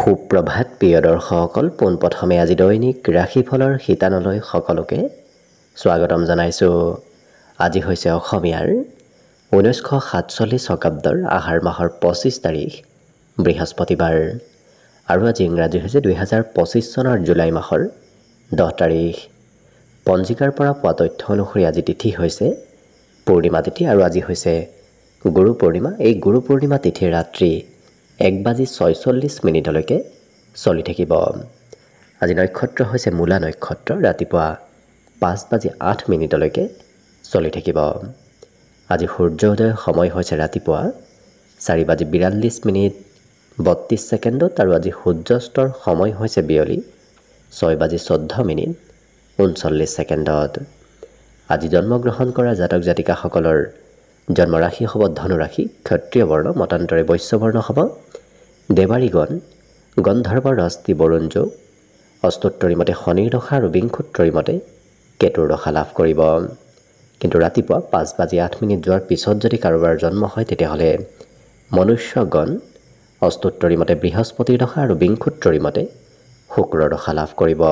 সুপ্ৰভাত প্ৰিয় দৰ্শকসকল, পোনপ্ৰথমে আজি দৈনিক ৰাশিফলৰ শিতানলৈ সকলোকে স্বাগতম জনাইছোঁ। আজি হৈছে অসমীয়াৰ 1947 শকাব্দৰ আহাৰ মাহৰ 25 তাৰিখ বৃহস্পতিবাৰ আৰু আজি ইংৰাজী হৈছে 2025 চনৰ জুলাই মাহৰ 10 তাৰিখ। পঞ্জিকাৰ পৰা পোৱা তথ্য অনুসৰি আজি তিথি হৈছে পূৰ্ণিমা তিথি আৰু আজি হৈছে গুৰু পূৰ্ণিমা। এই গুৰু পূৰ্ণিমা তিথিৰ ৰাত্ৰি 1:46 চলি থাকিব। আজি নক্ষত্ৰ হৈছে মূলা নক্ষত্ৰ, ৰাতিপুৱা 5:08 চলি থাকিব। আজি সূৰ্যোদয়ৰ সময় হৈছে ৰাতিপুৱা 4:42 আৰু আজি সূৰ্যাস্তৰ সময় হৈছে বিয়লি 6:14 আজি জন্মগ্ৰহণ কৰা জাতক জাতিকাসকলৰ জন্মৰাশি হ'ব ধনুৰাশি, ক্ষত্ৰিয় বৰ্ণ, মতান্তৰে বৈশ্য বৰ্ণ হ'ব। দেৱাৰীগণ গন্ধৰ্বৰ ৰাস্তি বৰুণ যোগ, অস্তোত্তৰী মতে শনিৰ দশা আৰু বিংশোত্তৰী মতে কেতুৰ দশা লাভ কৰিব। কিন্তু ৰাতিপুৱা 5:08 যোৱাৰ পিছত যদি কাৰোবাৰ জন্ম হয় তেতিয়াহ'লে মনুষ্যগণ অস্তোত্তৰী মতে বৃহস্পতিৰ দশা আৰু বিংশোত্তৰী মতে শুক্ৰৰ দশা লাভ কৰিব।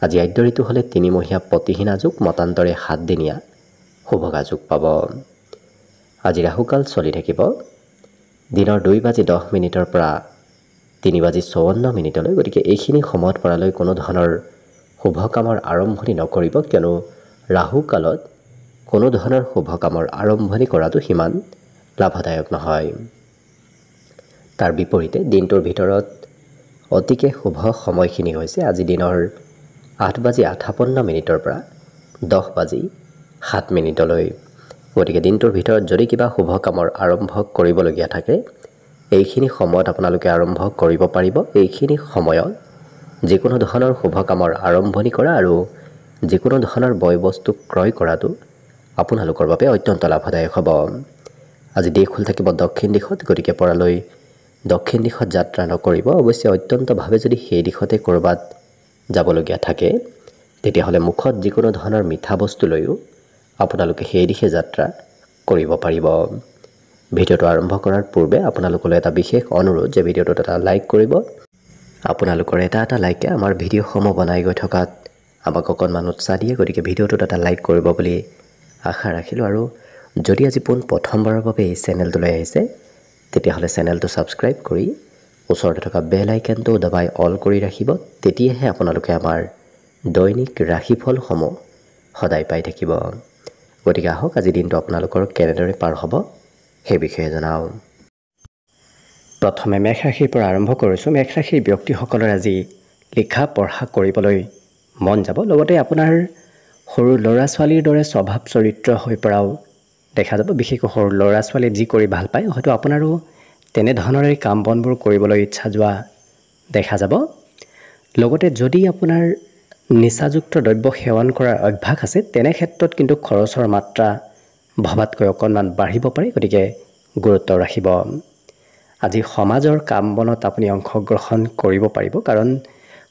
আজি আদ্য ঋতু হ'লে 3মহীয়া পতিহীনা যুগ, মতান্তৰে 7দিনীয়া শুভগা যুগ পাব। আজি ৰাহুকাল চলি থাকিব দিনৰ 2:10 পৰা 3:54 গতিকে এইখিনি সময়ত পৰালৈ কোনো ধৰণৰ শুভ কামৰ আৰম্ভণি নকৰিব, কিয়নো ৰাহু কালত কোনো ধৰণৰ শুভ কামৰ আৰম্ভণি কৰাটো সিমান লাভদায়ক নহয়। তাৰ বিপৰীতে দিনটোৰ ভিতৰত অতিকে শুভ সময়খিনি হৈছে আজি দিনৰ 8:58 পৰা 10:07। গতিকে দিনটোৰ ভিতৰত যদি কিবা শুভ কামৰ আৰম্ভ কৰিবলগীয়া থাকে এইখিনি সময়ত আপোনালোকে আৰম্ভ কৰিব পাৰিব। এইখিনি সময়ত যিকোনো ধৰণৰ শুভ কামৰ আৰম্ভণি কৰা আৰু যিকোনো ধৰণৰ বয় বস্তু ক্ৰয় কৰাটো আপোনালোকৰ বাবে অত্যন্ত লাভদায়ক হ'ব। আজি দিশ হ'ল থাকিব দক্ষিণ দিশত, গতিকে পৰালৈ দক্ষিণ দিশত যাত্ৰা নকৰিব। অৱশ্যে অত্যন্তভাৱে যদি সেই দিশতে ক'ৰবাত যাবলগীয়া থাকে তেতিয়াহ'লে মুখত যিকোনো ধৰণৰ মিঠা বস্তু লৈও আপোনালোকে সেই দিশে যাত্ৰা কৰিব পাৰিব। ভিডিঅ'টো আৰম্ভ কৰাৰ পূৰ্বে আপোনালোকলৈ এটা বিশেষ অনুৰোধ যে ভিডিঅ'টোত এটা লাইক কৰিব। আপোনালোকৰ এটা লাইকে আমাৰ ভিডিঅ'সমূহ বনাই গৈ থকাত আমাক অকণমান উৎসাহ দিয়ে, গতিকে ভিডিঅ'টোত এটা লাইক কৰিব বুলি আশা ৰাখিলোঁ। আৰু যদি আজি প্ৰথমবাৰৰ বাবে এই চেনেলটোলৈ আহিছে তেতিয়াহ'লে চেনেলটো ছাবস্ক্ৰাইব কৰি ওচৰতে থকা বেল আইকনটো দবাই অল কৰি ৰাখিব, তেতিয়াহে আপোনালোকে আমাৰ দৈনিক ৰাশিফলসমূহ সদায় পাই থাকিব। গতিকে আহক আজি দিনটো আপোনালোকৰ কেনেদৰে পাৰ হ'ব সেই বিষয়ে জনাওঁ। প্ৰথমে মেষ ৰাশিৰ পৰা আৰম্ভ কৰিছোঁ। মেষ ৰাশিৰ ব্যক্তিসকলৰ আজি লিখা পঢ়া কৰিবলৈ মন যাব, লগতে আপোনাৰ সৰু ল'ৰা ছোৱালীৰ দৰে স্বভাৱ চৰিত্ৰ হৈ পৰাও দেখা যাব। বিশেষকৈ সৰু ল'ৰা ছোৱালীয়ে যি কৰি ভাল পায় হয়তো আপোনাৰো তেনেধৰণৰে কাম বনবোৰ কৰিবলৈ ইচ্ছা যোৱা দেখা যাব। লগতে যদি আপোনাৰ নিচাযুক্ত দ্ৰব্য সেৱন কৰাৰ অভ্যাস আছে তেনে ক্ষেত্ৰত কিন্তু খৰচৰ মাত্ৰা ভবাতকৈ অকণমান বাঢ়িব পাৰে, গতিকে গুৰুত্ব ৰাখিব। আজি সমাজৰ কাম বনত আপুনি অংশগ্ৰহণ কৰিব পাৰিব, কাৰণ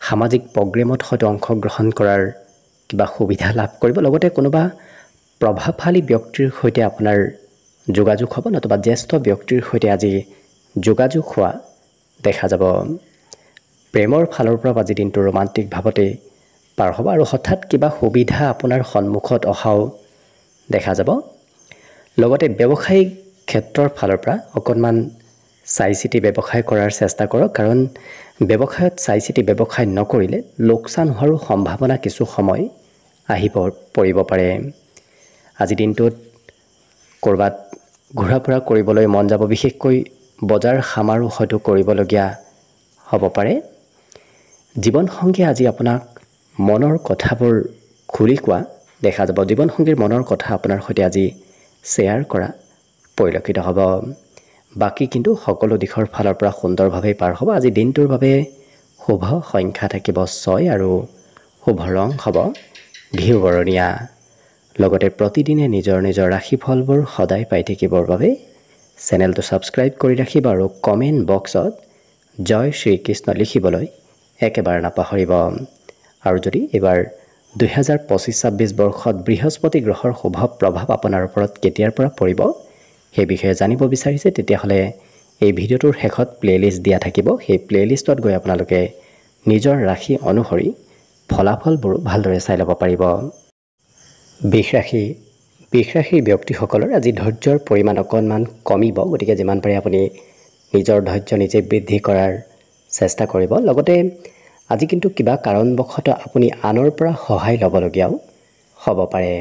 সামাজিক প্ৰগ্ৰেমত হয়তো অংশগ্ৰহণ কৰাৰ কিবা সুবিধা লাভ কৰিব। লগতে কোনোবা প্ৰভাৱশালী ব্যক্তিৰ সৈতে আপোনাৰ যোগাযোগ হ'ব, নতুবা জ্যেষ্ঠ ব্যক্তিৰ সৈতে আজি যোগাযোগ হোৱা দেখা যাব। প্ৰেমৰ ফালৰ পৰা আজি দিনটো ৰোমান্টিক ভাৱতে পাৰ হ'ব আৰু হঠাৎ কিবা সুবিধা আপোনাৰ সন্মুখত অহাও দেখা যাব। লগতে ব্যৱসায়িক ক্ষেত্ৰৰ ফালৰ পৰা অকণমান চাই চিতি ব্যৱসায় কৰাৰ চেষ্টা কৰক, কাৰণ ব্যৱসায়ত চাই চিতি ব্যৱসায় নকৰিলে লোকচান হোৱাৰো সম্ভাৱনা কিছু সময় আহি পৰিব পাৰে। আজি দিনটোত ক'ৰবাত ঘূৰা ফুৰা কৰিবলৈ মন যাব, বিশেষকৈ বজাৰ সমাৰো হয়তো কৰিবলগীয়া হ'ব পাৰে। জীৱনসংগীয়ে আজি আপোনাক মনৰ কথাবোৰ খুলি কোৱা দেখা যাব। জীৱনসংগীৰ মনৰ কথা আপোনাৰ সৈতে আজি শ্বেয়াৰ কৰা পৰিলক্ষিত হ'ব। বাকী কিন্তু সকলো দিশৰ ফালৰ পৰা সুন্দৰভাৱে পাৰ হ'ব। আজি দিনটোৰ বাবে শুভ সংখ্যা থাকিব 6 আৰু শুভ ৰং হ'ব ঘিউ বৰণীয়া। লগতে প্ৰতিদিনে নিজৰ নিজৰ ৰাশিফলবোৰ সদায় পাই থাকিবৰ বাবে চেনেলটো ছাবস্ক্ৰাইব কৰি ৰাখিব আৰু কমেণ্ট বক্সত জয় শ্ৰীকৃষ্ণ লিখিবলৈ একেবাৰে নাপাহৰিব। আৰু যদি এইবাৰ 2025-26 বৰ্ষত বৃহস্পতি গ্ৰহৰ শুভ প্ৰভাৱ আপোনাৰ ওপৰত কেতিয়াৰ পৰা পৰিব সেই বিষয়ে জানিব বিচাৰিছে তেতিয়াহ'লে এই ভিডিঅ'টোৰ শেষত প্লেলিষ্ট দিয়া থাকিব সেই প্লেলিষ্টত গৈ আপোনালোকে নিজৰ ৰাশি অনুসৰি ফলাফলবোৰ ভালদৰে চাই ল'ব পাৰিব বৃষ ৰাশিৰ ব্যক্তিসকলৰ আজি ধৈৰ্যৰ পৰিমাণ অকণমান কমিব গতিকে যিমান পাৰে আপুনি নিজৰ ধৈৰ্য নিজে বৃদ্ধি কৰাৰ চেষ্টা কৰিব লগতে আজি কিন্তু কিবা কাৰণবশতঃ আপুনি আনৰ পৰা সহায় ল'বলগীয়াও হ'ব পাৰে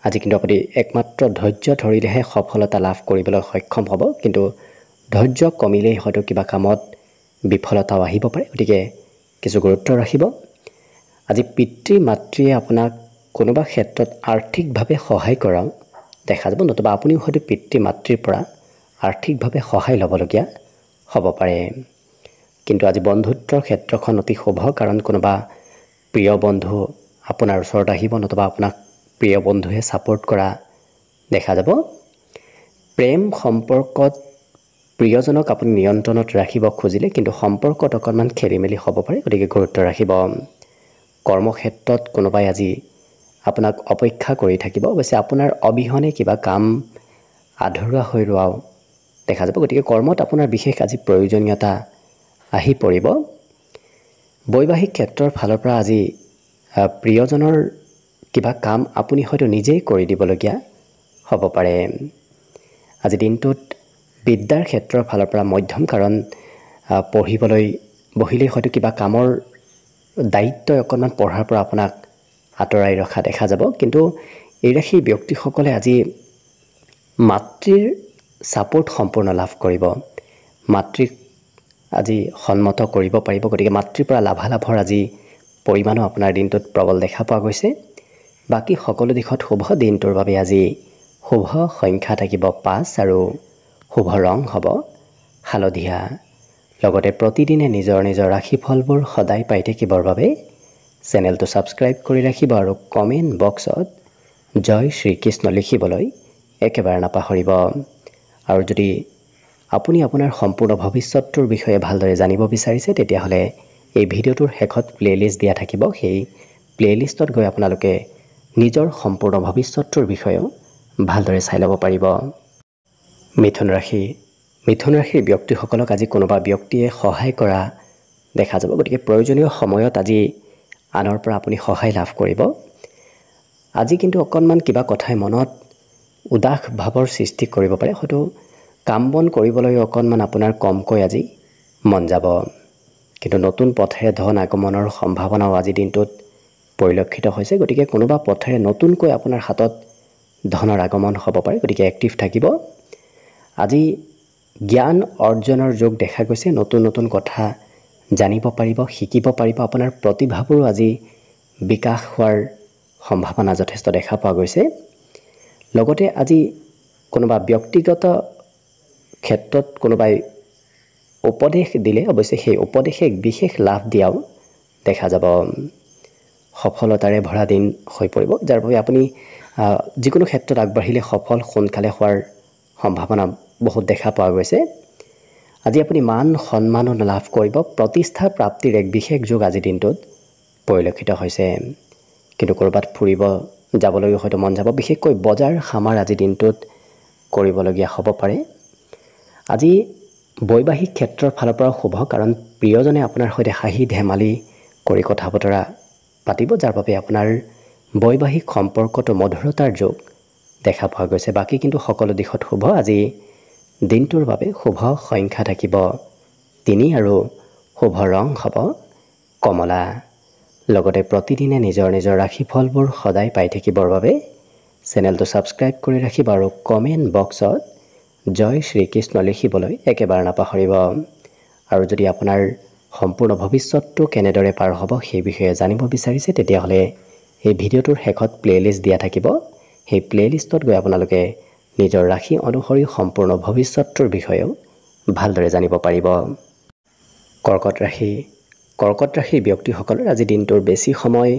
আজি কিন্তু আপুনি একমাত্ৰ ধৈৰ্য ধৰিলেহে সফলতা লাভ কৰিবলৈ সক্ষম হ'ব কিন্তু ধৈৰ্য কমিলেই হয়তো কিবা কামত বিফলতাও আহিব পাৰে গতিকে কিছু গুৰুত্ব ৰাখিব আজি পিতৃ মাতৃয়ে আপোনাক কোনোবা ক্ষেত্ৰত আৰ্থিকভাৱে সহায় কৰাও দেখা যাব নতুবা আপুনিও হয়তো পিতৃ মাতৃৰ পৰা আৰ্থিকভাৱে সহায় ল'বলগীয়া হ'ব পাৰে কিন্তু আজি বন্ধুত্বৰ ক্ষেত্ৰখন অতি শুভ কাৰণ কোনোবা প্ৰিয় বন্ধু আপোনাৰ ওচৰত আহিব নতুবা আপোনাক প্ৰিয় বন্ধুৱে ছাপোৰ্ট কৰা দেখা যাব প্ৰেম সম্পৰ্কত প্ৰিয়জনক আপুনি নিয়ন্ত্ৰণত ৰাখিব খুজিলে কিন্তু সম্পৰ্কত অকণমান খেলিমেলি হ'ব পাৰে গতিকে গুৰুত্ব ৰাখিব কৰ্মক্ষেত্ৰত কোনোবাই আজি আপোনাক অপেক্ষা কৰি থাকিব অৱশ্যে আপোনাৰ অবিহনে কিবা কাম আধৰুৱা হৈ ৰোৱাও দেখা যাব গতিকে কৰ্মত আপোনাৰ বিশেষ আজি প্ৰয়োজনীয়তা আহি পৰিব বৈবাহিক ক্ষেত্ৰৰ ফালৰ পৰা আজি প্ৰিয়জনৰ কিবা কাম আপুনি হয়তো নিজেই কৰি দিবলগীয়া হ'ব পাৰে আজি দিনটোত বিদ্যাৰ ক্ষেত্ৰৰ ফালৰ পৰা মধ্যম কাৰণ পঢ়িবলৈ বহিলেই হয়তো কিবা কামৰ দায়িত্বই অকণমান পঢ়াৰ পৰা আপোনাক আঁতৰাই ৰখা দেখা যাব কিন্তু এই ৰাশিৰ ব্যক্তিসকলে আজি মাতৃৰ ছাপোৰ্ট সম্পূৰ্ণ লাভ কৰিব মাতৃক আজি সন্মত কৰিব পাৰিব গতিকে মাতৃৰ পৰা লাভালাভৰ আজি পৰিমাণো আপোনাৰ দিনটোত প্ৰবল দেখা পোৱা গৈছে বাকী সকলো দিশত শুভ দিনটোৰ বাবে আজি শুভ সংখ্যা থাকিব 5 আৰু শুভ ৰং হ'ব হালধীয়া লগতে প্ৰতিদিনে নিজৰ ৰাশিফলবোৰ সদায় পাই থাকিবৰ বাবে চেনেলটো ছাবস্ক্ৰাইব কৰি ৰাখিব আৰু কমেণ্ট বক্সত জয় শ্ৰীকৃষ্ণ লিখিবলৈ একেবাৰে নাপাহৰিব আৰু যদি আপুনি আপোনাৰ সম্পূৰ্ণ ভৱিষ্যতটোৰ বিষয়ে ভালদৰে জানিব বিচাৰিছে তেতিয়াহ'লে এই ভিডিঅ'টোৰ শেষত প্লেলিষ্ট দিয়া থাকিব সেই প্লেলিষ্টত গৈ আপোনালোকে নিজৰ সম্পূৰ্ণ ভৱিষ্যতটোৰ বিষয়েও ভালদৰে চাই ল'ব পাৰিব মিথুন ৰাশিৰ ব্যক্তিসকলক আজি কোনোবা ব্যক্তিয়ে সহায় কৰা দেখা যাব গতিকে প্ৰয়োজনীয় সময়ত আজি আনৰ পৰা আপুনি সহায় লাভ কৰিব আজি কিন্তু অকণমান কিবা কথাই মনত উদাস ভাৱৰ সৃষ্টি কৰিব পাৰে হয়তো কাম বন কৰিবলৈ অকণমান আপোনাৰ কমকৈ আজি মন যাব কিন্তু নতুন পথেৰে ধন আগমনৰ সম্ভাৱনাও আজি দিনটোত পৰিলক্ষিত হৈছে গতিকে কোনোবা পথেৰে নতুনকৈ আপোনাৰ হাতত ধনৰ আগমন হ'ব পাৰে গতিকে এক্টিভ থাকিব আজি জ্ঞান অৰ্জনৰ যোগ দেখা গৈছে নতুন কথা জানিব পাৰিব শিকিব পাৰিব আপোনাৰ প্ৰতিভাবোৰো আজি বিকাশ হোৱাৰ সম্ভাৱনা যথেষ্ট দেখা পোৱা গৈছে লগতে আজি কোনোবা ব্যক্তিগত ক্ষেত্ৰত কোনোবাই উপদেশ দিলে অৱশ্যে সেই উপদেশে বিশেষ লাভ দিয়াও দেখা যাব সফলতাৰে ভৰা দিন হৈ পৰিব যাৰ বাবে আপুনি যিকোনো ক্ষেত্ৰত আগবাঢ়িলে সফল সোনকালে হোৱাৰ সম্ভাৱনা বহুত দেখা পোৱা গৈছে আজি আপুনি মান সন্মানো লাভ কৰিব প্ৰতিষ্ঠা প্ৰাপ্তিৰ এক বিশেষ যোগ আজি দিনটোত পৰিলক্ষিত হৈছে কিন্তু ক'ৰবাত ফুৰিব যাবলৈ হয়তো মন যাব বিশেষকৈ বজাৰ সামাৰ আজি দিনটোত কৰিবলগীয়া হ'ব পাৰে আজি বৈবাহিক ক্ষেত্ৰৰ ফালৰ পৰা শুভ কাৰণ প্ৰিয়জনে আপোনাৰ সৈতে হাঁহি ধেমালি কৰি কথা বতৰা পাতিব যাৰ বাবে আপোনাৰ বৈবাহিক সম্পৰ্কটো মধুৰতাৰ যোগ দেখা পোৱা গৈছে বাকী কিন্তু সকলো দিশত শুভ আজি দিনটোৰ বাবে শুভ সংখ্যা থাকিব 3 আৰু শুভ ৰং হ'ব কমলা লগতে প্ৰতিদিনে নিজৰ ৰাশিফলবোৰ সদায় পাই থাকিবৰ বাবে চেনেলটো ছাবস্ক্ৰাইব কৰি ৰাখিব আৰু কমেণ্ট বক্সত জয় শ্ৰীকৃষ্ণ লিখিবলৈ একেবাৰে নাপাহৰিব আৰু যদি আপোনাৰ সম্পূৰ্ণ ভৱিষ্যতটো কেনেদৰে পাৰ হ'ব সেই বিষয়ে জানিব বিচাৰিছে তেতিয়াহ'লে এই ভিডিঅ'টোৰ শেষত প্লেলিষ্ট দিয়া থাকিব সেই প্লেলিষ্টত গৈ আপোনালোকে নিজৰ ৰাশি অনুসৰি সম্পূৰ্ণ ভৱিষ্যতটোৰ বিষয়েও ভালদৰে জানিব পাৰিব কৰ্কট ৰাশিৰ ব্যক্তিসকলৰ আজি দিনটোৰ বেছি সময়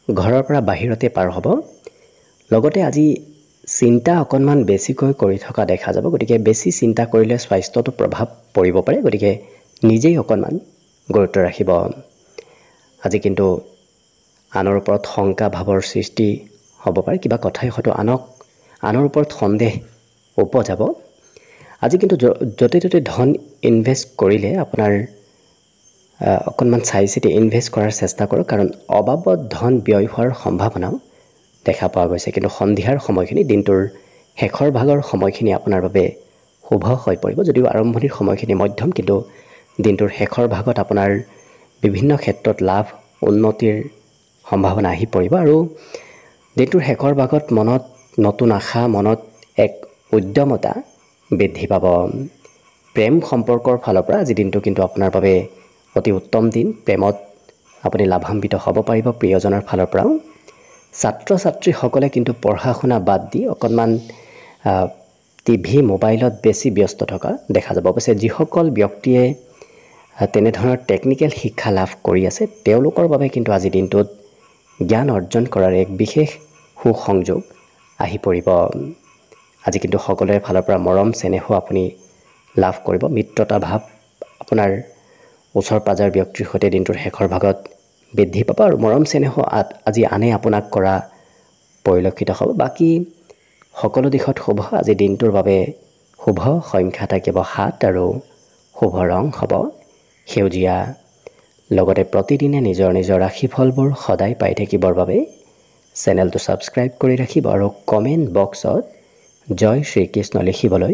ঘৰৰ পৰা বাহিৰতে পাৰ হ'ব লগতে আজি চিন্তা অকণমান বেছিকৈ কৰি থকা দেখা যাব গতিকে বেছি চিন্তা কৰিলে স্বাস্থ্যটো প্ৰভাৱ পৰিব পাৰে গতিকে নিজেই অকণমান গুৰুত্ব ৰাখিব আজি কিন্তু আনৰ ওপৰত শংকা ভাৱৰ সৃষ্টি হ'ব পাৰে কিবা কথাই হয়তো আনৰ ওপৰত সন্দেহ উপজাব আজি কিন্তু য'তে ত'তে ধন ইনভেষ্ট কৰিলে আপোনাৰ অকণমান চাই চিতি ইনভেষ্ট কৰাৰ চেষ্টা কৰক, কাৰণ অবাবত ধন ব্যয় হোৱাৰ সম্ভাৱনাও দেখা পোৱা গৈছে। কিন্তু সন্ধিয়াৰ সময়খিনি, দিনটোৰ শেষৰ ভাগৰ সময়খিনি আপোনাৰ বাবে শুভ হৈ পৰিব। যদিও আৰম্ভণিৰ সময়খিনি মধ্যম, কিন্তু দিনটোৰ শেষৰ ভাগত আপোনাৰ বিভিন্ন ক্ষেত্ৰত লাভ উন্নতিৰ সম্ভাৱনা আহি পৰিব। আৰু দিনটোৰ শেষৰ ভাগত মনত নতুন আশা, মনত এক উদ্যমতা বৃদ্ধি পাব। প্ৰেম সম্পৰ্কৰ ফালৰ পৰা আজি দিনটো কিন্তু আপোনাৰ বাবে অতি উত্তম দিন। প্ৰেমত আপুনি লাভান্বিত হ'ব পাৰিব প্ৰিয়জনৰ ফালৰ পৰাও। ছাত্ৰ ছাত্ৰীসকলে কিন্তু পঢ়া শুনা বাদ দি অকণমান টিভি মোবাইলত বেছি ব্যস্ত থকা দেখা যাব। অৱশ্যে যিসকল ব্যক্তিয়ে তেনেধৰণৰ টেকনিকেল শিক্ষা লাভ কৰি আছে তেওঁলোকৰ বাবে কিন্তু আজি দিনটোত জ্ঞান অৰ্জন কৰাৰ এক বিশেষ সুসংযোগ আহি পৰিব। আজি কিন্তু সকলোৰে ফালৰ পৰা মৰম চেনেহো আপুনি লাভ কৰিব। মিত্ৰতা ভাৱ আপোনাৰ ওচৰ পাজৰ ব্যক্তিৰ সৈতে দিনটোৰ শেষৰ ভাগত বৃদ্ধি পাব আৰু মৰম চেনেহ আজি আনে আপোনাক কৰা পৰিলক্ষিত হ'ব। বাকী সকলো দিশত শুভ। আজি দিনটোৰ বাবে শুভ সংখ্যা থাকিব 7 আৰু শুভ ৰং হ'ব সেউজীয়া। লগতে প্ৰতিদিনে নিজৰ নিজৰ ৰাশিফলবোৰ সদায় পাই থাকিবৰ বাবে চেনেলটো ছাবস্ক্ৰাইব কৰি ৰাখিব আৰু কমেণ্ট বক্সত জয় শ্ৰীকৃষ্ণ লিখিবলৈ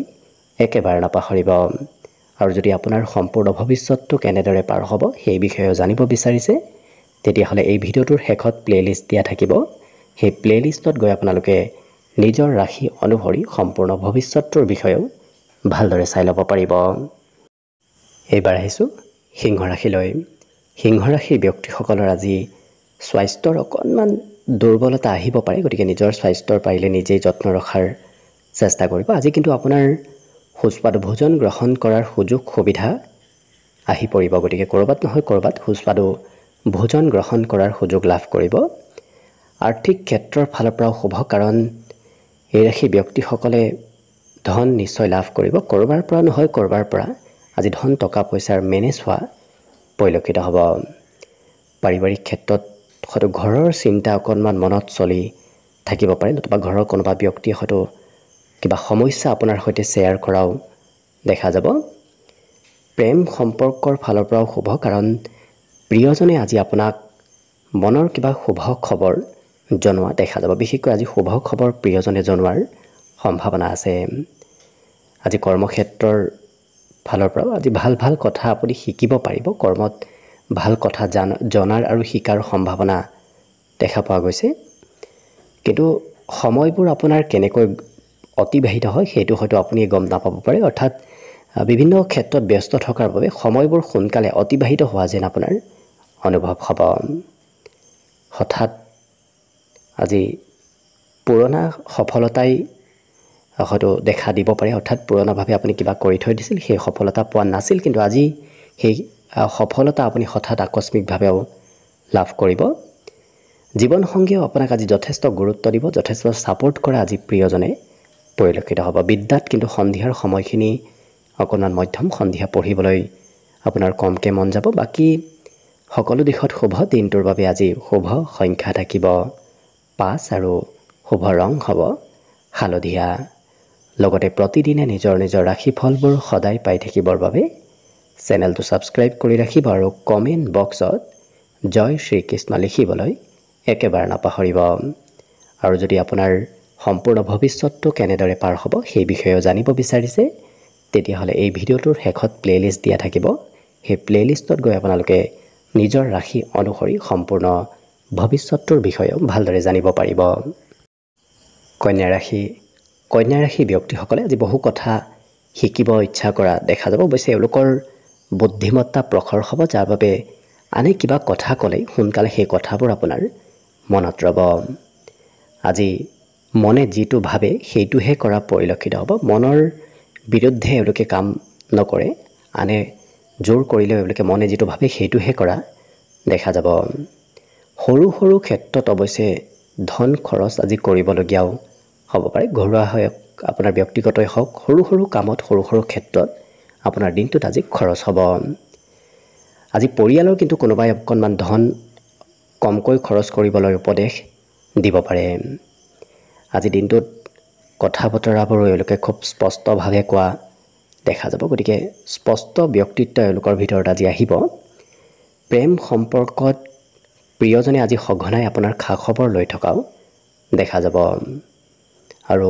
একেবাৰে নাপাহৰিব। আৰু যদি আপোনাৰ সম্পূৰ্ণ ভৱিষ্যতটো কেনেদৰে পাৰ হ'ব সেই বিষয়েও জানিব বিচাৰিছে, তেতিয়াহ'লে এই ভিডিঅ'টোৰ শেষত প্লে'লিষ্ট দিয়া থাকিব। সেই প্লে'লিষ্টত গৈ আপোনালোকে নিজৰ ৰাশি অনুসৰি সম্পূৰ্ণ ভৱিষ্যতটোৰ বিষয়েও ভালদৰে চাই ল'ব পাৰিব। এইবাৰ আহিছোঁ সিংহ ৰাশিলৈ। সিংহ ৰাশিৰ ব্যক্তিসকলৰ আজি স্বাস্থ্যৰ অকণমান দুৰ্বলতা আহিব পাৰে, গতিকে নিজৰ স্বাস্থ্যৰ পাৰিলে নিজেই যত্ন ৰখাৰ চেষ্টা কৰিব। আজি কিন্তু আপোনাৰ সুস্বাদু ভোজন গ্ৰহণ কৰাৰ সুযোগ সুবিধা আহি পৰিব, গতিকে ক'ৰবাত নহয় ক'ৰবাত সুস্বাদু ভোজন গ্ৰহণ কৰাৰ সুযোগ লাভ কৰিব। আৰ্থিক ক্ষেত্ৰৰ ফালৰ পৰাও শুভ, কাৰণ এই ৰাশি ব্যক্তিসকলে ধন নিশ্চয় লাভ কৰিব। ক'ৰবাৰ পৰা নহয় ক'ৰবাৰ পৰা আজি ধন টকা পইচাৰ মেনেজ হোৱা পৰিলক্ষিত হ'ব। পাৰিবাৰিক ক্ষেত্ৰত হয়তো ঘৰৰ চিন্তা অকণমান মনত চলি থাকিব পাৰে, নতুবা ঘৰৰ কোনোবা ব্যক্তিয়ে হয়তো কিবা সমস্যা আপোনাৰ সৈতে শ্বেয়াৰ কৰাও দেখা যাব। প্ৰেম সম্পৰ্কৰ ফালৰ পৰাও শুভ, কাৰণ প্ৰিয়জনে আজি আপোনাক মনৰ কিবা শুভ খবৰ জনোৱা দেখা যাব। বিশেষকৈ আজি শুভ খবৰ প্ৰিয়জনে জনোৱাৰ সম্ভাৱনা আছে। আজি কৰ্মক্ষেত্ৰৰ ফালৰ পৰাও আজি ভাল ভাল কথা আপুনি শিকিব পাৰিব। কৰ্মত ভাল কথা জনাৰ আৰু শিকাৰ সম্ভাৱনা দেখা পোৱা গৈছে। কিন্তু সময়বোৰ আপোনাৰ কেনেকৈ অতিবাহিত হয় সেইটো হয়তো আপুনি গম নাপাব পাৰে। অৰ্থাৎ বিভিন্ন ক্ষেত্ৰত ব্যস্ত থকাৰ বাবে সময়বোৰ সোনকালে অতিবাহিত হোৱা যেন আপোনাৰ অনুভৱ হ'ব। হঠাৎ আজি পুৰণা সফলতাই হয়তো দেখা দিব পাৰে। অৰ্থাৎ পুৰণাভাৱে আপুনি কিবা কৰি থৈ দিছিল, সেই সফলতা পোৱা নাছিল, কিন্তু আজি সেই সফলতা আপুনি হঠাৎ আকস্মিকভাৱেও লাভ কৰিব। জীৱনসংগীয়েও আপোনাক আজি যথেষ্ট গুৰুত্ব দিব, যথেষ্ট ছাপোৰ্ট কৰা আজি প্ৰিয়জনে পৰিলক্ষিত হ'ব। বিদ্যাত কিন্তু সন্ধিয়াৰ সময়খিনি অকণমান মধ্যম, সন্ধিয়া পঢ়িবলৈ আপোনাৰ কমকৈ মন যাব। বাকী সকলো দিশত শুভ। দিনটোৰ বাবে আজি শুভ সংখ্যা থাকিব 5 আৰু শুভ ৰং হ'ব হালধীয়া। লগতে প্ৰতিদিনে নিজৰ নিজৰ ৰাশিফলবোৰ সদায় পাই থাকিবৰ বাবে চেনেলটো ছাবস্ক্ৰাইব কৰি ৰাখিব আৰু কমেণ্ট বক্সত জয় শ্ৰীকৃষ্ণ লিখিবলৈ একেবাৰে নাপাহৰিব। আৰু যদি আপোনাৰ সম্পূৰ্ণ ভৱিষ্যতটো কেনেদৰে পাৰ হ'ব সেই বিষয়েও জানিব বিচাৰিছে, তেতিয়াহ'লে এই ভিডিঅ'টোৰ শেষত প্লে'লিষ্ট দিয়া থাকিব। সেই প্লে'লিষ্টত গৈ আপোনালোকে নিজৰ ৰাশি অনুসৰি সম্পূৰ্ণ ভৱিষ্যতটোৰ বিষয়েও ভালদৰে জানিব পাৰিব। কন্যা ৰাশি ব্যক্তিসকলে আজি বহু কথা শিকিব ইচ্ছা কৰা দেখা যাব। অৱশ্যে এওঁলোকৰ বুদ্ধিমত্তা প্ৰখৰ হ'ব, যাৰ বাবে আনে কিবা কথা ক'লেই সোনকালে সেই কথাবোৰ আপোনাৰ মনত ৰ'ব। আজি মনে যিটো ভাবে সেইটোহে কৰা পৰিলক্ষিত হ'ব। মনৰ বিৰুদ্ধে এওঁলোকে কাম নকৰে, আনে জোৰ কৰিলেও এওঁলোকে মনে যিটো ভাবে সেইটোহে কৰা দেখা যাব। সৰু সৰু ক্ষেত্ৰত অৱশ্যে ধন খৰচ আজি কৰিবলগীয়াও হ'ব পাৰে। ঘৰুৱা হওক, আপোনাৰ ব্যক্তিগতই হওক, সৰু সৰু কামত সৰু সৰু ক্ষেত্ৰত আপোনাৰ দিনটোত আজি খৰচ হ'ব। আজি পৰিয়ালৰ কিন্তু কোনোবাই অকণমান ধন কমকৈ খৰচ কৰিবলৈ উপদেশ দিব পাৰে। আজি দিনটোত কথা বতৰাবোৰ এওঁলোকে খুব স্পষ্টভাৱে কোৱা দেখা যাব। গতিকে স্পষ্ট ব্যক্তিত্ব এওঁলোকৰ ভিতৰত আজি আহিব। প্ৰেম সম্পৰ্কত প্ৰিয়জনে আজি সঘনাই আপোনাৰ খা খবৰ লৈ থকাও দেখা যাব। আৰু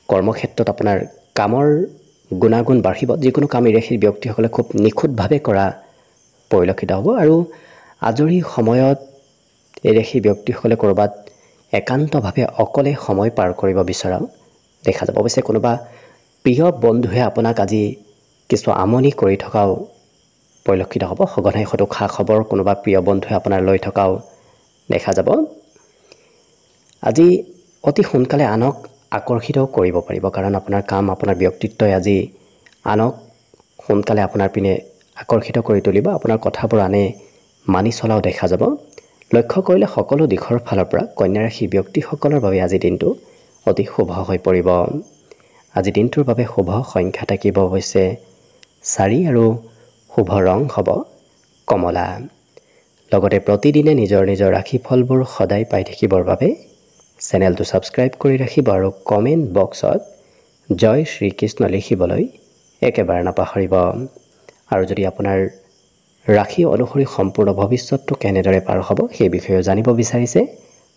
কৰ্মক্ষেত্ৰত আপোনাৰ কামৰ গুণাগুণ বাঢ়িব। যিকোনো কাম এই ৰাশিৰ ব্যক্তিসকলে খুব নিখুঁতভাৱে কৰা পৰিলক্ষিত হ'ব। আৰু আজৰি সময়ত এই ৰাশিৰ ব্যক্তিসকলে ক'ৰবাত একান্তভাৱে অকলে সময় পাৰ কৰিব বিচৰাও দেখা যাব। অৱশ্যে কোনোবা প্ৰিয় বন্ধুৱে আপোনাক আজি কিছু আমনি কৰি থকাও পৰিলক্ষিত হ'ব। সঘনাই হয়তো খা খবৰ কোনোবা প্ৰিয় বন্ধুৱে আপোনাৰ লৈ থকাও দেখা যাব। আজি অতি সোনকালে আনক আকৰ্ষিত কৰিব পাৰিব, কাৰণ আপোনাৰ কাম, আপোনাৰ ব্যক্তিত্বই আজি আনক সোনকালে আপোনাৰ পিনে আকৰ্ষিত কৰি তুলিব। আপোনাৰ কথাবোৰ আনে মানি চলাও দেখা যাব। লক্ষ্য কৰিলে সকলো দিশৰ ফালৰ পৰা কন্যা ৰাশিৰ ব্যক্তিসকলৰ বাবে আজি দিনটো অতি শুভ হৈ পৰিব। আজি দিনটোৰ বাবে শুভ সংখ্যা থাকিব হৈছে 4 আৰু শুভ ৰং হ'ব কমলা। লগতে প্ৰতিদিনে নিজৰ নিজৰ ৰাশিফলবোৰ সদায় পাই থাকিবৰ বাবে চেনেলটো ছাবস্ক্ৰাইব কৰি ৰাখিব আৰু কমেণ্ট বক্সত জয় শ্ৰীকৃষ্ণ লিখিবলৈ একেবাৰে নাপাহৰিব। আৰু যদি আপোনাৰ ৰাশি অনুসৰি সম্পূৰ্ণ ভৱিষ্যতটো কেনেদৰে পাৰ হ'ব সেই বিষয়ে জানিব বিচাৰিছে,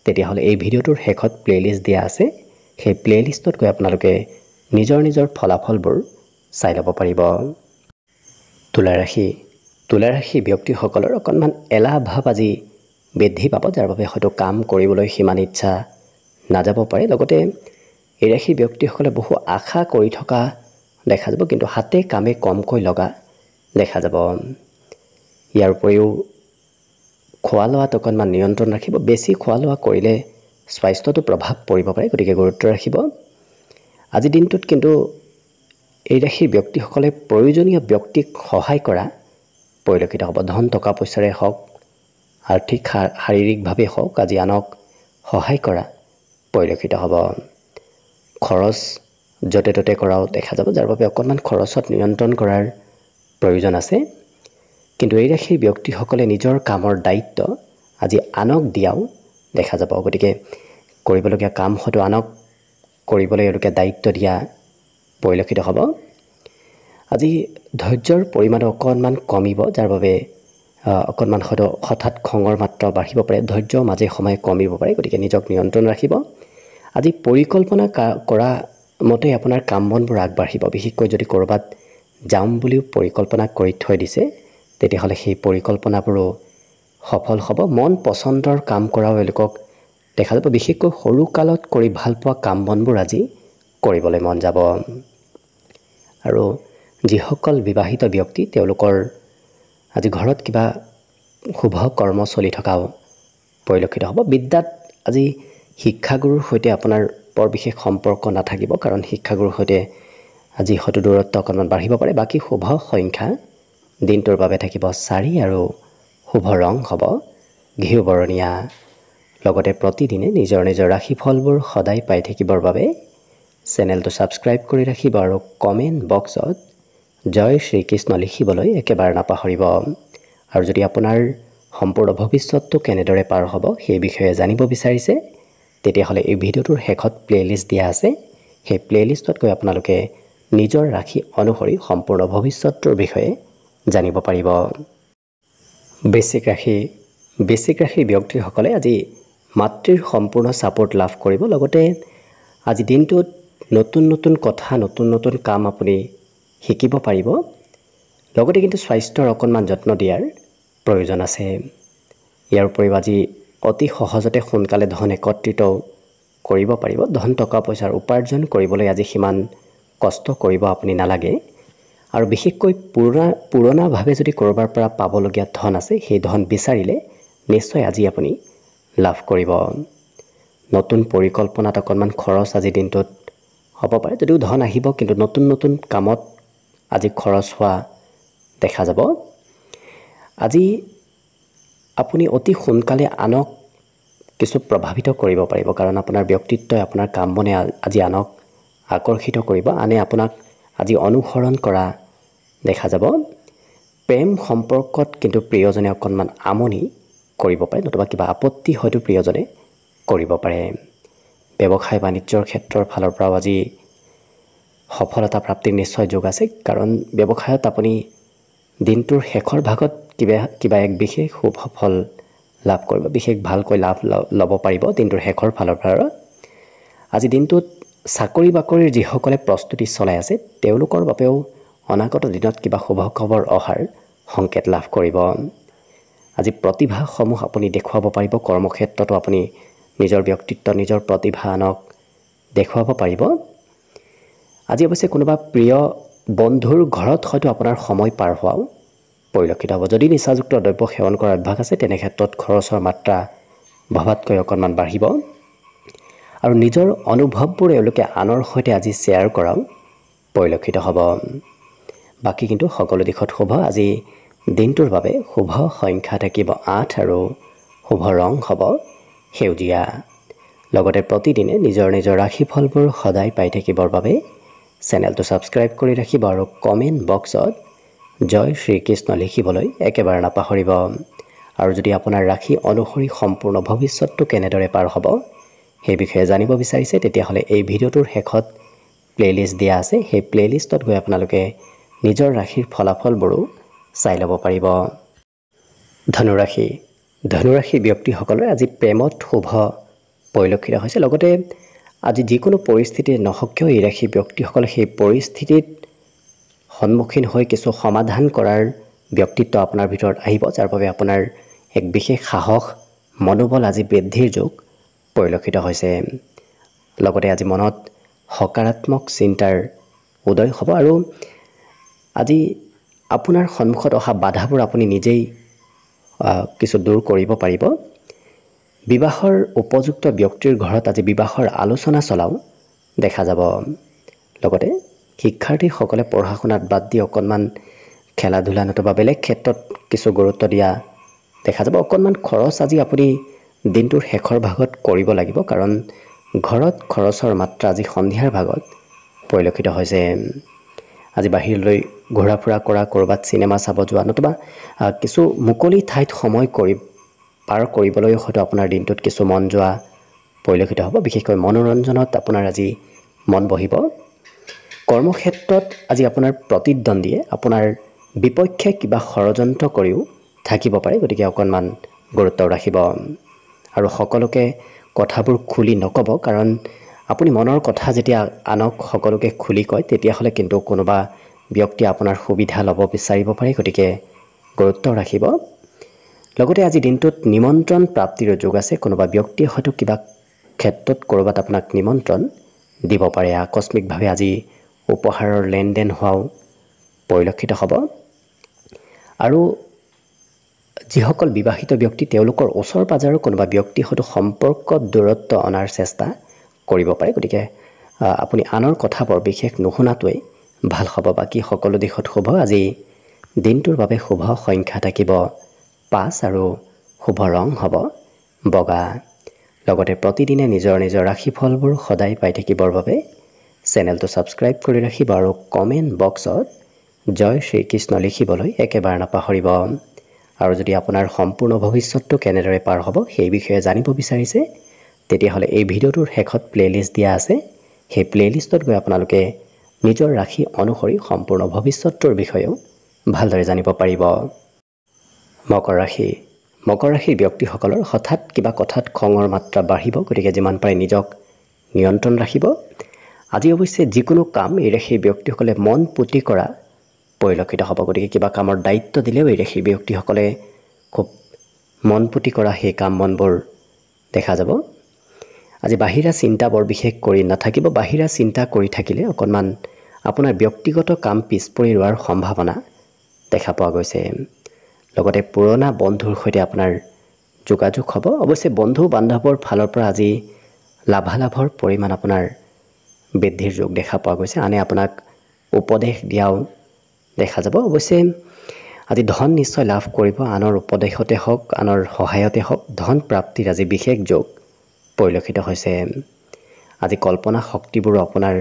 তেতিয়াহ'লে এই ভিডিঅ'টোৰ শেষত প্লে'লিষ্ট দিয়া আছে। সেই প্লে'লিষ্টত গৈ আপোনালোকে নিজৰ নিজৰ ফলাফলবোৰ চাই ল'ব পাৰিব। তুলা ৰাশি ব্যক্তিসকলৰ অকণমান এলাহ ভাৱ আজি বৃদ্ধি পাব, যাৰ বাবে হয়তো কাম কৰিবলৈ সিমান ইচ্ছা নাযাব পাৰে। লগতে এই ৰাশিৰ ব্যক্তিসকলে বহু আশা কৰি থকা দেখা যাব, কিন্তু হাতে কামে কমকৈ লগা দেখা যাব। ইয়াৰ উপৰিও খোৱা লোৱাত অকণমান নিয়ন্ত্ৰণ ৰাখিব। বেছি খোৱা লোৱা কৰিলে স্বাস্থ্যটো প্ৰভাৱ পৰিব পাৰে, গতিকে গুৰুত্ব ৰাখিব। আজিৰ দিনটোত কিন্তু এই ৰাশিৰ ব্যক্তিসকলে প্ৰয়োজনীয় ব্যক্তিক সহায় কৰা পৰিলক্ষিত হ'ব। ধন টকা পইচাৰে হওক, আৰ্থিক শাৰীৰিকভাৱে হওক, আজি আনক সহায় কৰা পৰিলক্ষিত হ'ব। খৰচ য'তে ত'তে কৰাও দেখা যাব, যাৰ বাবে অকণমান খৰচত নিয়ন্ত্ৰণ কৰাৰ প্ৰয়োজন আছে। কিন্তু এই ৰাশিৰ ব্যক্তিসকলে নিজৰ কামৰ দায়িত্ব আজি আনক দিয়াও দেখা যাব। গতিকে কৰিবলগীয়া কাম হয়তো আনক কৰিবলৈ এওঁলোকে দায়িত্ব দিয়া পৰিলক্ষিত হ'ব। আজি ধৈৰ্যৰ পৰিমাণো অকণমান কমিব, যাৰ বাবে অকণমান হয়তো হঠাৎ খঙৰ মাত্ৰা বাঢ়িব পাৰে। ধৈৰ্য মাজে সময়ে কমিব পাৰে, গতিকে নিজক নিয়ন্ত্ৰণ ৰাখিব। আজি পৰিকল্পনা কৰা মতে আপোনাৰ কাম বনবোৰ আগবাঢ়িব। বিশেষকৈ যদি ক'ৰবাত যাম বুলিও পৰিকল্পনা কৰি থৈ দিছে, তেতিয়াহ'লে সেই পৰিকল্পনাবোৰো সফল হ'ব। মন পচন্দৰ কাম কৰাও এওঁলোকক দেখা যাব। বিশেষকৈ সৰু কালত কৰি ভাল পোৱা কাম বনবোৰ আজি কৰিবলৈ মন যাব। আৰু যিসকল বিবাহিত ব্যক্তি, তেওঁলোকৰ আজি ঘৰত কিবা শুভ কৰ্ম চলি থকাও পৰিলক্ষিত হ'ব। বিদ্যাত আজি শিক্ষাগুৰুৰ সৈতে আপোনাৰ বৰ বিশেষ সম্পৰ্ক নাথাকিব, কাৰণ শিক্ষাগুৰুৰ সৈতে আজি হয়তো দূৰত্ব অকণমান বাঢ়িব পাৰে। বাকী শুভ সংখ্যা দিনটোৰ বাবে থাকিব 4 আৰু শুভ ৰং হ'ব ঘিউ বৰণীয়া। লগতে প্ৰতিদিনে নিজৰ নিজৰ ৰাশিফলবোৰ সদায় পাই থাকিবৰ বাবে চেনেলটো ছাবস্ক্ৰাইব কৰি ৰাখিব আৰু কমেণ্ট বক্সত জয় শ্ৰীকৃষ্ণ লিখিবলৈ একেবাৰে নাপাহৰিব। আৰু যদি আপোনাৰ সম্পূৰ্ণ ভৱিষ্যতটো কেনেদৰে পাৰ হ'ব সেই বিষয়ে জানিব বিচাৰিছে, তেতিয়াহ'লে এই ভিডিঅ'টোৰ শেষত প্লে'লিষ্ট দিয়া আছে। সেই প্লে'লিষ্টত গৈ আপোনালোকে নিজৰ ৰাশি অনুসৰি সম্পূৰ্ণ ভৱিষ্যতটোৰ বিষয়ে জানিব পাৰিব। বৃশ্চিক ৰাশিৰ ব্যক্তিসকলে আজি মাতৃৰ সম্পূৰ্ণ ছাপোৰ্ট লাভ কৰিব। লগতে আজি দিনটোত নতুন নতুন কথা, নতুন নতুন কাম আপুনি শিকিব পাৰিব। লগতে কিন্তু স্বাস্থ্যৰ অকণমান যত্ন দিয়াৰ প্ৰয়োজন আছে। ইয়াৰ উপৰিও আজি অতি সহজতে সোনকালে ধন একত্ৰিত কৰিব পাৰিব। ধন টকা পইচাৰ উপাৰ্জন কৰিবলৈ আজি সিমান কষ্ট কৰিব আপুনি নালাগে। আৰু বিশেষকৈ পুৰণাভাৱে যদি ক'ৰবাৰ পৰা পাবলগীয়া ধন আছে, সেই ধন বিচাৰিলে নিশ্চয় আজি আপুনি লাভ কৰিব। নতুন পৰিকল্পনাত অকণমান খৰচ আজিৰ দিনটোত হ'ব পাৰে। যদিও ধন আহিব, কিন্তু নতুন নতুন কামত আজি খৰচ হোৱা দেখা যাব। আজি আপুনি অতি সোনকালে আনক কিছু প্ৰভাৱিত কৰিব পাৰিব, কাৰণ আপোনাৰ ব্যক্তিত্বই, আপোনাৰ কাম বনে আজি আনক আকৰ্ষিত কৰিব। আনে আপোনাক আজি অনুসৰণ কৰা দেখা যাব। প্ৰেম সম্পৰ্কত কিন্তু প্ৰিয়জনে অকণমান আমনি কৰিব পাৰে, নতুবা কিবা আপত্তি হয়তো প্ৰিয়জনে কৰিব পাৰে। ব্যৱসায় বাণিজ্যৰ ক্ষেত্ৰৰ ফালৰ পৰাও আজি সফলতা প্ৰাপ্তিৰ নিশ্চয় যোগ আছে, কাৰণ ব্যৱসায়ত আপুনি দিনটোৰ শেষৰ ভাগত কিবা এক বিশেষ শুভ ফল লাভ কৰিব, বিশেষ ভালকৈ লাভ ল'ব পাৰিব দিনটোৰ শেষৰ ফালৰ পৰা। আজি দিনটোত চাকৰি বাকৰিৰ যিসকলে প্ৰস্তুতি চলাই আছে তেওঁলোকৰ বাবেও অনাগত দিনত কিবা শুভ খবৰ অহাৰ সংকেত লাভ কৰিব। আজি প্ৰতিভাসমূহ আপুনি দেখুৱাব পাৰিব, কৰ্মক্ষেত্ৰতো আপুনি নিজৰ ব্যক্তিত্ব, নিজৰ প্ৰতিভা আনক দেখুৱাব পাৰিব। আজি অৱশ্যে কোনোবা প্ৰিয় বন্ধুৰ ঘৰত হয়তো আপোনাৰ সময় পাৰ হোৱাও পৰিলক্ষিত হ'ব। যদি নিচাযুক্ত দ্ৰব্য সেৱন কৰাৰ অভ্যাস আছে তেনে ক্ষেত্ৰত খৰচৰ মাত্ৰা ভবাতকৈ অকণমান বাঢ়িব। আৰু নিজৰ অনুভৱবোৰ এওঁলোকে আনৰ সৈতে আজি শ্বেয়াৰ কৰাও পৰিলক্ষিত হ'ব। বাকী কিন্তু সকলো দিশত শুভ। আজি দিনটোৰ বাবে শুভ সংখ্যা থাকিব 8 আৰু শুভ ৰং হ'ব সেউজীয়া। লগতে প্ৰতিদিনে নিজৰ ৰাশিফলবোৰ সদায় পাই থাকিবৰ বাবে চেনেলটো ছাবস্ক্ৰাইব কৰি ৰাখিব আৰু কমেণ্ট বক্সত জয় শ্ৰীকৃষ্ণ লিখিবলৈ একেবাৰে নাপাহৰিব। আৰু যদি আপোনাৰ ৰাশি অনুসৰি সম্পূৰ্ণ ভৱিষ্যতটো কেনেদৰে পাৰ হ'ব সেই বিষয়ে জানিব বিচাৰিছে তেতিয়াহ'লে এই ভিডিঅ'টোৰ শেষত প্লেলিষ্ট দিয়া আছে। সেই প্লেলিষ্টত গৈ আপোনালোকে নিজৰ ৰাশিৰ ফলাফলবোৰো চাই ল'ব পাৰিব। ধনুৰাশি ব্যক্তিসকলৰ আজি প্ৰেমত শুভ পৰিলক্ষিত হৈছে। লগতে আজি যিকোনো পৰিস্থিতি নহওক কিয় এই ৰাশি ব্যক্তিসকলে সেই পৰিস্থিতিত সন্মুখীন হৈ কিছু সমাধান কৰাৰ ব্যক্তিত্ব আপোনাৰ ভিতৰত আহিব, যাৰ বাবে আপোনাৰ এক বিশেষ সাহস, মনোবল আজি বৃদ্ধিৰ যোগ পৰিলক্ষিত হৈছে। লগতে আজি মনত সকাৰাত্মক চিন্তাৰ উদয় হ'ব আৰু আজি আপোনাৰ সন্মুখত অহা বাধাবোৰ আপুনি নিজেই কিছু দূৰ কৰিব পাৰিব। বিবাহৰ উপযুক্ত ব্যক্তিৰ ঘৰত আজি বিবাহৰ আলোচনা চলাও দেখা যাব। লগতে শিক্ষাৰ্থীসকলে পঢ়া শুনাত বাদ দি অকণমান খেলা ধূলা নতুবা বেলেগ ক্ষেত্ৰত কিছু গুৰুত্ব দিয়া দেখা যাব। অকণমান খৰচ আজি আপুনি দিনটোৰ শেষৰ ভাগত কৰিব লাগিব, কাৰণ ঘৰত খৰচৰ মাত্ৰা আজি সন্ধিয়াৰ ভাগত পৰিলক্ষিত হৈছে। আজি বাহিৰলৈ ঘূৰা ফুৰা কৰা, ক'ৰবাত চিনেমা চাব যোৱা নতুবা কিছু মুকলি ঠাইত সময় পাৰ কৰিবলৈ হয়তো আপোনাৰ দিনটোত কিছু মন যোৱা পৰিলক্ষিত হ'ব। বিশেষকৈ মনোৰঞ্জনত আপোনাৰ আজি মন বহিব। কৰ্মক্ষেত্ৰত আজি আপোনাৰ প্ৰতিদ্বন্দ্বীয়ে আপোনাৰ বিপক্ষে কিবা ষড়যন্ত্ৰ কৰিও থাকিব পাৰে, গতিকে অকণমান গুৰুত্ব ৰাখিব। আৰু সকলোকে কথাবোৰ খুলি নক'ব, কাৰণ আপুনি মনৰ কথা যেতিয়া আনক সকলোকে খুলি কয় তেতিয়াহ'লে কিন্তু কোনোবা ব্যক্তিয়ে আপোনাৰ সুবিধা ল'ব বিচাৰিব পাৰে, গতিকে গুৰুত্ব ৰাখিব। লগতে আজি দিনটোত নিমন্ত্ৰণ প্ৰাপ্তিৰ যোগ আছে। কোনোবা ব্যক্তিয়ে হয়তো কিবা ক্ষেত্ৰত ক'ৰবাত আপোনাক নিমন্ত্ৰণ দিব পাৰে। আকস্মিকভাৱে আজি উপহাৰৰ লেনদেন হোৱাও পৰিলক্ষিত হ'ব। আৰু যিসকল বিবাহিত ব্যক্তি তেওঁলোকৰ ওচৰ পাজৰৰ কোনোবা ব্যক্তি হয়তো সম্পৰ্কত দূৰত্ব অনাৰ চেষ্টা কৰিব পাৰে, গতিকে আপুনি আনৰ কথাবোৰ বিশেষ নুশুনাটোৱেই ভাল হ'ব। বাকী সকলো দিশত শুভ। আজি দিনটোৰ বাবে শুভ সংখ্যা থাকিব 5 আৰু শুভ ৰং হ'ব বগা। লগতে প্ৰতিদিনে নিজৰ ৰাশিফলবোৰ সদায় পাই থাকিবৰ বাবে চেনেলটো ছাবস্ক্ৰাইব কৰি ৰাখিব আৰু কমেণ্ট বক্সত জয় শ্ৰীকৃষ্ণ লিখিবলৈ একেবাৰে নাপাহৰিব। আৰু যদি আপোনাৰ সম্পূৰ্ণ ভৱিষ্যতটো কেনেদৰে পাৰ হ'ব সেই বিষয়ে জানিব বিচাৰিছে তেতিয়াহ'লে এই ভিডিঅ'টোৰ শেষত প্লেলিষ্ট দিয়া আছে। সেই প্লেলিষ্টত গৈ আপোনালোকে নিজৰ ৰাশি অনুসৰি সম্পূৰ্ণ ভৱিষ্যতটোৰ বিষয়েও ভালদৰে জানিব পাৰিব। মকৰ ৰাশিৰ ব্যক্তিসকলৰ হঠাৎ কিবা কথাত খঙৰ মাত্ৰা বাঢ়িব, গতিকে যিমান পাৰে নিজক নিয়ন্ত্ৰণ ৰাখিব। আজি অৱশ্যে যিকোনো কাম এই ৰাশিৰ ব্যক্তিসকলে মন পুতি কৰা পৰিলক্ষিত হ'ব, গতিকে কিবা কামৰ দায়িত্ব দিলেও এই ৰাশিৰ ব্যক্তিসকলে খুব মন পুতি কৰা সেই কাম বনবোৰ দেখা যাব। আজি বাহিৰা চিন্তা বৰ বিশেষ কৰি নাথাকিব। বাহিৰা চিন্তা কৰি থাকিলে অকণমান আপোনাৰ ব্যক্তিগত কাম পিছ পৰি ৰোৱাৰ সম্ভাৱনা দেখা পোৱা গৈছে। লগতে পুৰণা বন্ধুৰ সৈতে আপোনাৰ যোগাযোগ হ'ব। অৱশ্যে বন্ধু বান্ধৱৰ ফালৰ পৰা আজি লাভালাভৰ পৰিমাণ আপোনাৰ বৃদ্ধিৰ যোগ দেখা পোৱা গৈছে। আনে আপোনাক উপদেশ দিয়াও দেখা যাব। অৱশ্যে আজি ধন নিশ্চয় লাভ কৰিব। আনৰ উপদেশতে হওক, আনৰ সহায়তে হওক ধন প্ৰাপ্তিৰ আজি বিশেষ যোগ পৰিলক্ষিত হৈছে। আজি কল্পনা শক্তিবোৰো আপোনাৰ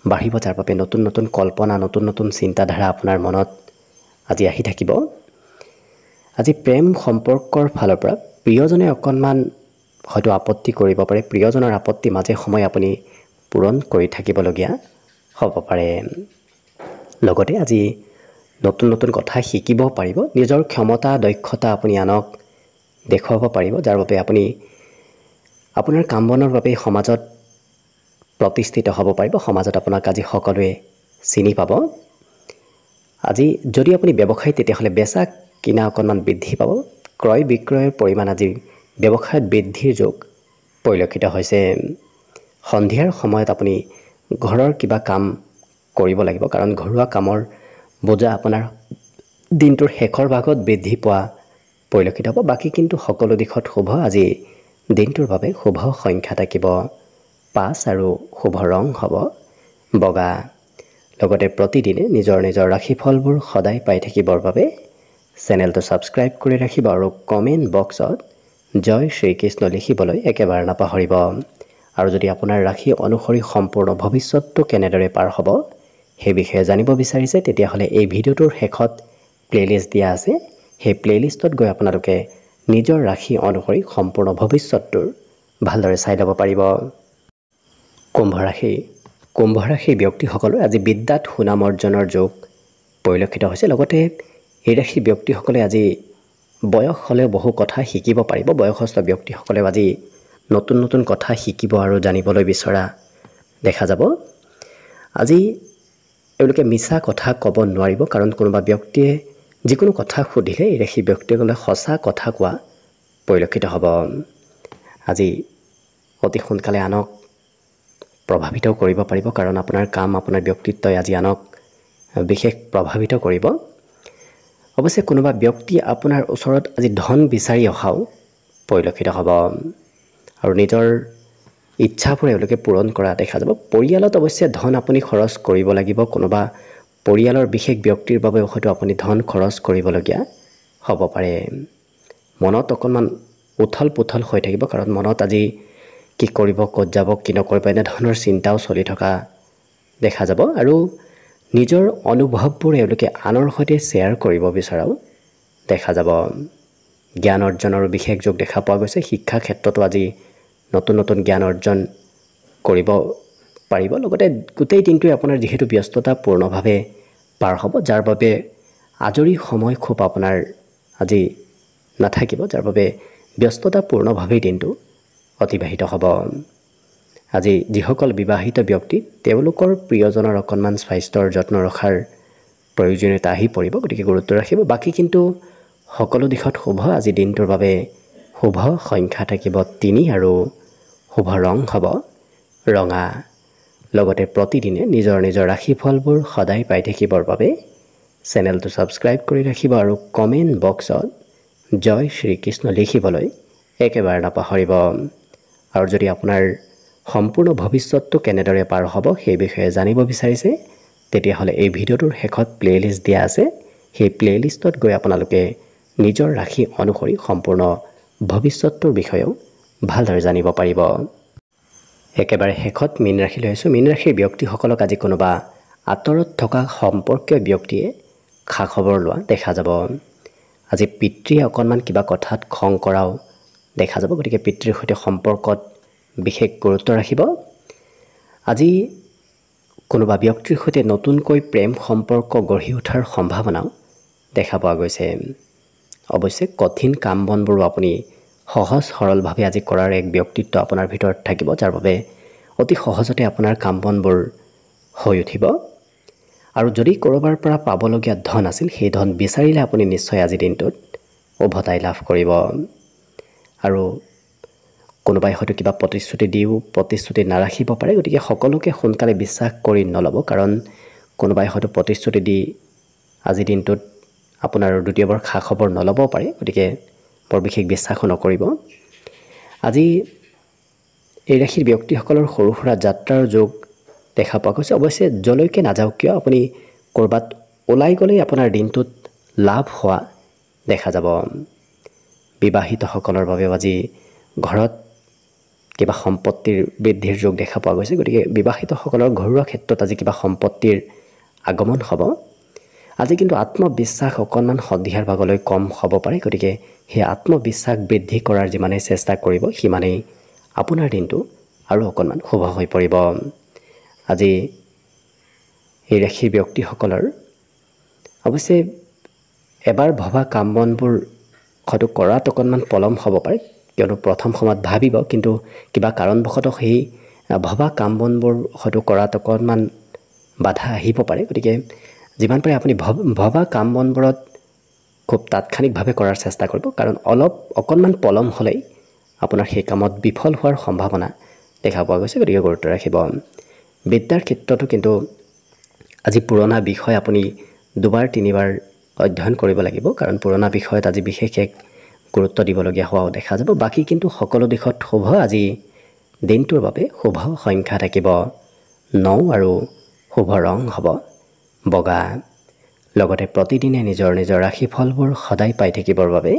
বাঢ়িব, যাৰ বাবে নতুন কল্পনা, নতুন চিন্তাধাৰা আপোনাৰ মনত আজি আহি থাকিব। আজি প্ৰেম সম্পৰ্কৰ ফালৰ পৰা প্ৰিয়জনে অকণমান হয়তো আপত্তি কৰিব পাৰে। প্ৰিয়জনৰ আপত্তি মাজে সময়ে আপুনি পূৰণ কৰি থাকিবলগীয়া হ'ব পাৰে। লগতে আজি নতুন নতুন কথা শিকিব পাৰিব, নিজৰ ক্ষমতা দক্ষতা আপুনি আনক দেখুৱাব পাৰিব, যাৰ বাবে আপুনি আপোনাৰ কাম বনৰ বাবে সমাজত প্ৰতিষ্ঠিত হ'ব পাৰিব, সমাজত আপোনাক আজি সকলোৱে চিনি পাব। আজি যদি আপুনি ব্যৱসায়ী তেতিয়াহ'লে বেচা কিনা অকণমান বৃদ্ধি পাব, ক্ৰয় বিক্ৰয়ৰ পৰিমাণ আজি ব্যৱসায়ত বৃদ্ধিৰ যোগ পৰিলক্ষিত হৈছে। সন্ধিয়াৰ সময়ত আপুনি ঘৰৰ কিবা কাম কৰিব লাগিব, কাৰণ ঘৰুৱা কামৰ বোজা আপোনাৰ দিনটোৰ শেষৰ ভাগত বৃদ্ধি পোৱা পৰিলক্ষিত হ'ব। বাকী কিন্তু সকলো দিশত শুভ। আজি দিনটোৰ বাবে শুভ সংখ্যা থাকিব 5 আৰু শুভ ৰং হ'ব বগা। লগতে প্ৰতিদিনে নিজৰ নিজৰ ৰাশিফলবোৰ সদায় পাই থাকিবৰ বাবে চেনেলটো ছাবস্ক্ৰাইব কৰি ৰাখিব আৰু কমেণ্ট বক্সত জয় শ্ৰীকৃষ্ণ লিখিবলৈ একেবাৰে নাপাহৰিব। আৰু যদি আপোনাৰ ৰাশি অনুসৰি সম্পূৰ্ণ ভৱিষ্যতটো কেনেদৰে পাৰ হ'ব সেই বিষয়ে জানিব বিচাৰিছে, তেতিয়াহ'লে এই ভিডিঅ'টোৰ শেষত প্লে'লিষ্ট দিয়া আছে। সেই প্লে'লিষ্টত গৈ আপোনালোকে নিজৰ ৰাশি অনুসৰি সম্পূৰ্ণ ভৱিষ্যতটোৰ ভালদৰে চাই ল'ব পাৰিব। কুম্ভ ৰাশিৰ ব্যক্তিসকলৰ আজি বিদ্যাত সুনাম অৰ্জনৰ যোগ পৰিলক্ষিত হৈছে। লগতে এই ৰাশিৰ ব্যক্তিসকলে আজি বয়স হ'লেও বহু কথা শিকিব পাৰিব। বয়সস্থ ব্যক্তিসকলেও আজি নতুন নতুন কথা শিকিব আৰু জানিবলৈ বিচৰা দেখা যাব। আজি এওঁলোকে মিছা কথা ক'ব নোৱাৰিব, কাৰণ কোনোবা ব্যক্তিয়ে যিকোনো কথা সুধিলে এই ৰাশিৰ ব্যক্তিসকলে সঁচা কথা কোৱা পৰিলক্ষিত হ'ব। আজি অতি সোনকালে আনক প্ৰভাৱিত কৰিব পাৰিব, কাৰণ আপোনাৰ কাম আপোনাৰ ব্যক্তিত্বই আজি আনক বিশেষ প্ৰভাৱিত কৰিব। অৱশ্যে কোনোবা ব্যক্তি আপোনাৰ ওচৰত আজি ধন বিচাৰি অহাও পৰিলক্ষিত হ'ব আৰু নিজৰ ইচ্ছাবোৰ এওঁলোকে পূৰণ কৰা দেখা যাব। পৰিয়ালত অৱশ্যে ধন আপুনি খৰচ কৰিব লাগিব। কোনোবা পৰিয়ালৰ বিশেষ ব্যক্তিৰ বাবেও হয়তো আপুনি ধন খৰচ কৰিবলগীয়া হ'ব পাৰে। মনত অকণমান উথল পুথল হৈ থাকিব, কাৰণ মনত আজি কি কৰিব, ক'ত যাব, কি নকৰিব এনেধৰণৰ চিন্তাও চলি থকা দেখা যাব। আৰু নিজৰ অনুভৱবোৰ এওঁলোকে আনৰ সৈতে শ্বেয়াৰ কৰিব বিচৰাও দেখা যাব। জ্ঞান অৰ্জনৰো বিশেষ যোগ দেখা পোৱা গৈছে। শিক্ষা ক্ষেত্ৰতো আজি নতুন নতুন জ্ঞান অৰ্জন কৰিব পাৰিব। লগতে গোটেই দিনটোৱে আপোনাৰ যিহেতু ব্যস্ততাপূৰ্ণভাৱে পাৰ হ'ব, যাৰ বাবে আজৰি সময় খুব আপোনাৰ আজি নাথাকিব, যাৰ বাবে ব্যস্ততাপূৰ্ণভাৱেই দিনটো অতিবাহিত হ'ব। আজি যিসকল বিবাহিত ব্যক্তি তেওঁলোকৰ প্ৰিয়জনৰ অকণমান স্বাস্থ্যৰ যত্ন ৰখাৰ প্ৰয়োজনীয়তা আহি পৰিব, গতিকে গুৰুত্ব ৰাখিব। বাকী কিন্তু সকলো দিশত শুভ। আজি দিনটোৰ বাবে শুভ সংখ্যা থাকিব 3 আৰু শুভ ৰং হ'ব ৰঙা। লগতে প্ৰতিদিনে নিজৰ নিজৰ ৰাশিফলবোৰ সদায় পাই থাকিবৰ বাবে চেনেলটো ছাবস্ক্ৰাইব কৰি ৰাখিব আৰু কমেণ্ট বক্সত জয় শ্ৰীকৃষ্ণ লিখিবলৈ একেবাৰে নাপাহৰিব। আৰু যদি আপোনাৰ সম্পূৰ্ণ ভৱিষ্যতটো কেনেদৰে পাৰ হ'ব সেই বিষয়ে জানিব বিচাৰিছে, তেতিয়াহ'লে এই ভিডিঅ'টোৰ শেষত প্লে'লিষ্ট দিয়া আছে। সেই প্লে'লিষ্টত গৈ আপোনালোকে নিজৰ ৰাশি অনুসৰি সম্পূৰ্ণ ভৱিষ্যতটোৰ বিষয়েও ভালদৰে জানিব পাৰিব। একেবাৰে শেষত মীন ৰাশিলৈ আহিছোঁ। মীন ৰাশিৰ ব্যক্তিসকলক আজি কোনোবা আঁতৰত থকা সম্পৰ্কীয় ব্যক্তিয়ে খা খবৰ লোৱা দেখা যাব। আজি পিতৃয়ে অকণমান কিবা কথাত খং কৰাও দেখা যাব, গতিকে পিতৃৰ সৈতে সম্পৰ্কত বিশেষ গুৰুত্ব ৰাখিব। আজি কোনোবা ব্যক্তিৰ সৈতে নতুনকৈ প্ৰেম সম্পৰ্ক গঢ়ি উঠাৰ সম্ভাৱনাও দেখা পোৱা গৈছে। অৱশ্যে কঠিন কাম বনবোৰো আপুনি সহজ সৰলভাৱে আজি কৰাৰ এক ব্যক্তিত্ব আপোনাৰ ভিতৰত থাকিব, যাৰ বাবে অতি সহজতে আপোনাৰ কাম বনবোৰ হৈ উঠিব। আৰু যদি ক'ৰবাৰ পৰা পাবলগীয়া ধন আছিল, সেই ধন বিচাৰিলে আপুনি নিশ্চয় আজিৰ দিনটোত উভতাই লাভ কৰিব। আৰু কোনোবাই হয়তো কিবা প্ৰতিশ্ৰুতি দিও প্ৰতিশ্ৰুতি নাৰাখিব পাৰে, গতিকে সকলোকে সোনকালে বিশ্বাস কৰি নল'ব, কাৰণ কোনোবাই হয়তো প্ৰতিশ্ৰুতি দি আজিৰ দিনটোত আপোনাৰ দ্বিতীয়বাৰ খা খবৰ নল'বও পাৰে, গতিকে বৰ বিশেষ বিশ্বাসো নকৰিব। আজি এই ৰাশিৰ ব্যক্তিসকলৰ সৰু সুৰা যাত্ৰাৰ যোগ দেখা পোৱা গৈছে। অৱশ্যে যলৈকে নাযাওক কিয় আপুনি ক'ৰবাত ওলাই গ'লেই আপোনাৰ দিনটোত লাভ হোৱা দেখা যাব। বিবাহিতসকলৰ বাবেও আজি ঘৰত কিবা সম্পত্তিৰ বৃদ্ধিৰ যোগ দেখা পোৱা গৈছে, গতিকে বিবাহিতসকলৰ ঘৰুৱা ক্ষেত্ৰত আজি কিবা সম্পত্তিৰ আগমন হ'ব। আজি কিন্তু আত্মবিশ্বাস অকণমান সন্ধিয়াৰ ভাগলৈ কম হ'ব পাৰে, গতিকে সেই আত্মবিশ্বাস বৃদ্ধি কৰাৰ যিমানেই চেষ্টা কৰিব সিমানেই আপোনাৰ দিনটো আৰু অকণমান শুভ হৈ পৰিব। আজি এই ৰাশিৰ ব্যক্তিসকলৰ অৱশ্যে এবাৰ ভবা কাম বনবোৰ হয়তো কৰাত অকণমান পলম হ'ব পাৰে, কিয়নো প্ৰথম সময়ত ভাবিব, কিন্তু কিবা কাৰণবশতঃ সেই ভবা কাম বনবোৰ হয়তো কৰাত অকণমান বাধা আহিব পাৰে। গতিকে যিমান পাৰে আপুনি ভবা কাম বনবোৰত খুব তাৎক্ষণিকভাৱে কৰাৰ চেষ্টা কৰিব, কাৰণ অকণমান পলম হ'লেই আপোনাৰ সেই কামত বিফল হোৱাৰ সম্ভাৱনা দেখা পোৱা গৈছে। গতিকে গুৰুত্ব ৰাখিব। বিদ্যাৰ ক্ষেত্ৰতো কিন্তু আজি পুৰণা বিষয় আপুনি দুবাৰ তিনিবাৰ অধ্যয়ন কৰিব লাগিব, কাৰণ পুৰণা বিষয়ত আজি বিশেষ এক গুৰুত্ব দিবলগীয়া হোৱাও দেখা যাব। বাকী কিন্তু সকলো দিশত শুভ। আজি দিনটোৰ বাবে শুভ সংখ্যা থাকিব 9 আৰু শুভ ৰং হ'ব বগা। লগতে প্ৰতিদিনে নিজৰ নিজৰ ৰাশিফলবোৰ সদায় পাই থাকিবৰ বাবে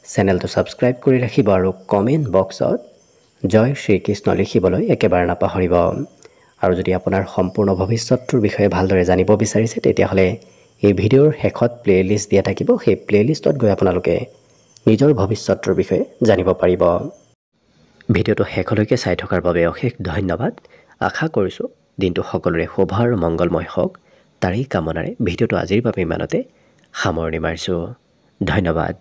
চেনেলটো ছাবস্ক্ৰাইব কৰি ৰাখিব আৰু কমেণ্ট বক্সত জয় শ্ৰীকৃষ্ণ লিখিবলৈ একেবাৰে নাপাহৰিব। আৰু যদি আপোনাৰ সম্পূৰ্ণ ভৱিষ্যতটোৰ বিষয়ে ভালদৰে জানিব বিচাৰিছে, তেতিয়াহ'লে এই ভিডিঅ'ৰ শেষত প্লে'লিষ্ট দিয়া থাকিব। সেই প্লে'লিষ্টত গৈ আপোনালোকে নিজৰ ভৱিষ্যতটোৰ বিষয়ে জানিব পাৰিব। ভিডিঅ'টো শেষলৈকে চাই থকাৰ বাবে অশেষ ধন্যবাদ। আশা কৰিছোঁ দিনটো সকলোৰে শুভ আৰু মংগলময় হওক, তাৰেই কামনাৰে ভিডিঅ'টো আজিৰ বাবে ইমানতে সামৰণি মাৰিছোঁ। ধন্যবাদ।